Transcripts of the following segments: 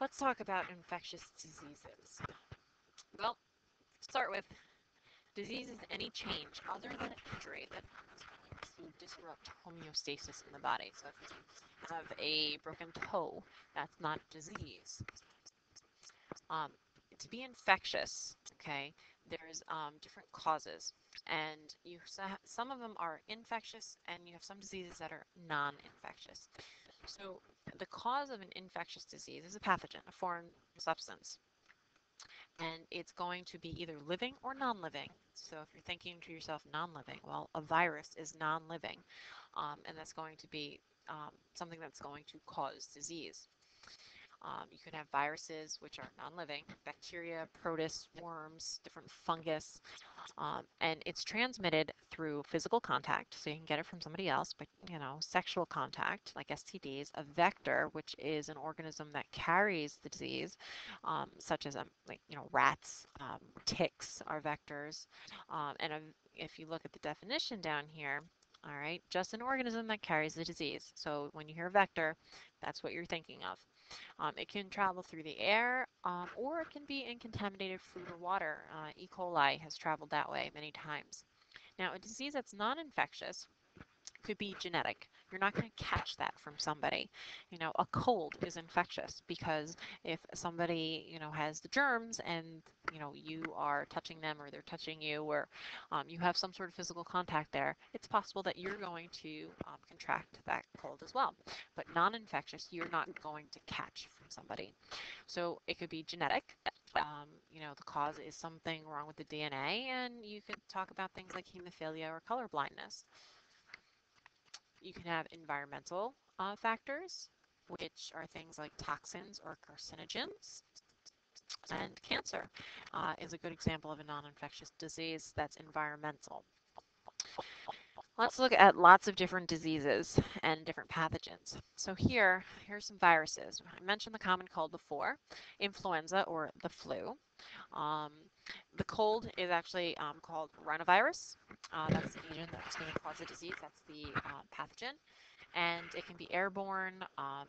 Let's talk about infectious diseases. Well, start with disease is any change other than injury that is going to disrupt homeostasis in the body. So if you have a broken toe, that's not disease. Um, to be infectious, okay, there's different causes, and some of them are infectious, and you have some diseases that are non-infectious. So the cause of an infectious disease is a pathogen, a foreign substance, and it's going to be either living or non-living. So if you're thinking to yourself non-living, well, a virus is non-living, and that's going to be something that's going to cause disease. You can have viruses, which are non-living, bacteria, protists, worms, different fungus, and it's transmitted through physical contact, so you can get it from somebody else, but sexual contact, like STDs, a vector, which is an organism that carries the disease, such as like rats, ticks are vectors, and if you look at the definition down here. All right, just an organism that carries the disease. So when you hear vector, that's what you're thinking of. It can travel through the air, or it can be in contaminated food or water. E. coli has traveled that way many times. Now, a disease that's non-infectious could be genetic. You're not going to catch that from somebody. A cold is infectious because if somebody, has the germs and, you are touching them or they're touching you or you have some sort of physical contact there, it's possible that you're going to contract that cold as well. But non-infectious, you're not going to catch from somebody. So it could be genetic. The cause is something wrong with the DNA, and you could talk about things like hemophilia or color blindness. You can have environmental factors, which are things like toxins or carcinogens. And cancer is a good example of a non-infectious disease that's environmental. Let's look at lots of different diseases and different pathogens. So here's some viruses. I mentioned the common cold before, influenza or the flu. Um, the cold is actually called rhinovirus. That's the agent that's going to cause the disease. That's the pathogen. And it can be airborne.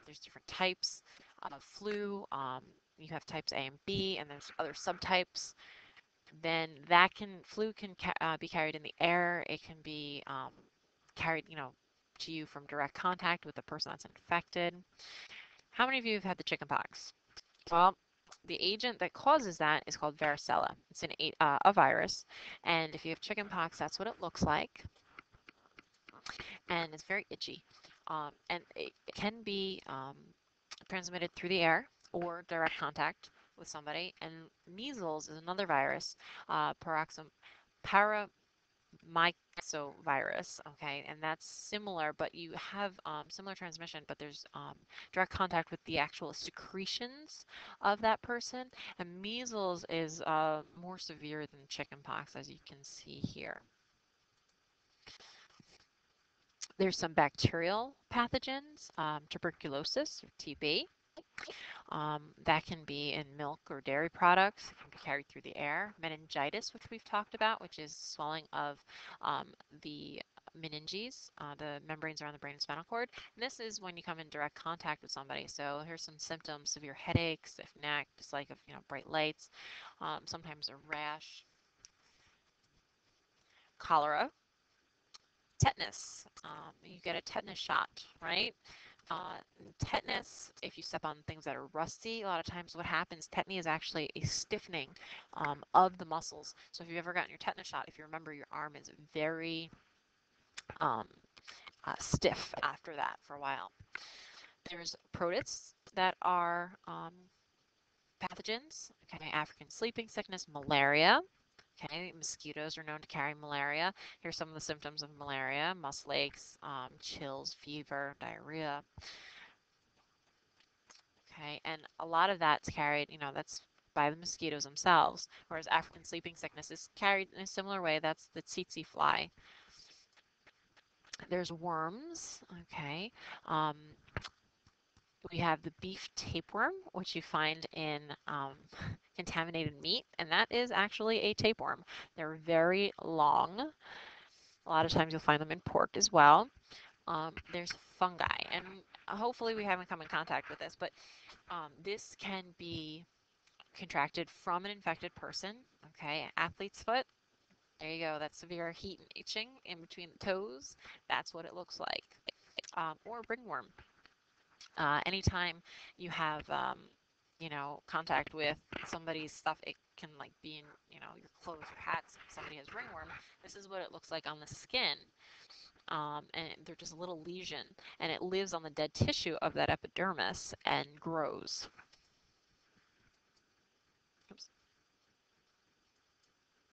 There's different types of flu. You have types A and B, and there's other subtypes. Then flu can be carried in the air. It can be carried, to you from direct contact with the person that's infected. How many of you have had the chickenpox? Well, the agent that causes that is called varicella. It's a virus, and if you have chickenpox, that's what it looks like, and it's very itchy. And it can be transmitted through the air or direct contact with somebody. And measles is another virus, paramyxovirus, okay, and that's similar, but you have similar transmission, but there's direct contact with the actual secretions of that person. And measles is more severe than chickenpox, as you can see here. There's some bacterial pathogens, tuberculosis or TB. That can be in milk or dairy products. It can be carried through the air. Meningitis, which we've talked about, which is swelling of the meninges, the membranes around the brain and spinal cord. And this is when you come in direct contact with somebody. So here's some symptoms: severe headache, stiff neck, dislike of bright lights, sometimes a rash, cholera, tetanus. You get a tetanus shot, right? Uh, Tetanus, if you step on things that are rusty, a lot of times what happens, tetany is actually a stiffening of the muscles. So if you've ever gotten your tetanus shot, if you remember, your arm is very um, stiff after that for a while. There's protists that are pathogens, okay, African sleeping sickness, malaria. Okay, mosquitoes are known to carry malaria. Here's some of the symptoms of malaria: muscle aches, chills, fever, diarrhea. Okay, and a lot of that's carried, that's by the mosquitoes themselves, whereas African sleeping sickness is carried in a similar way. That's the tsetse fly. There's worms, okay. Um, we have the beef tapeworm, which you find in contaminated meat, and that is actually a tapeworm. They're very long. A lot of times you'll find them in pork as well. There's fungi, and hopefully we haven't come in contact with this, but this can be contracted from an infected person. Okay, athlete's foot. There you go. That's severe heat and itching in between the toes. That's what it looks like. Or ringworm. Anytime you have, contact with somebody's stuff, it can like be in, your clothes or hats. If somebody has ringworm, this is what it looks like on the skin. And they're just a little lesion, and it lives on the dead tissue of that epidermis and grows.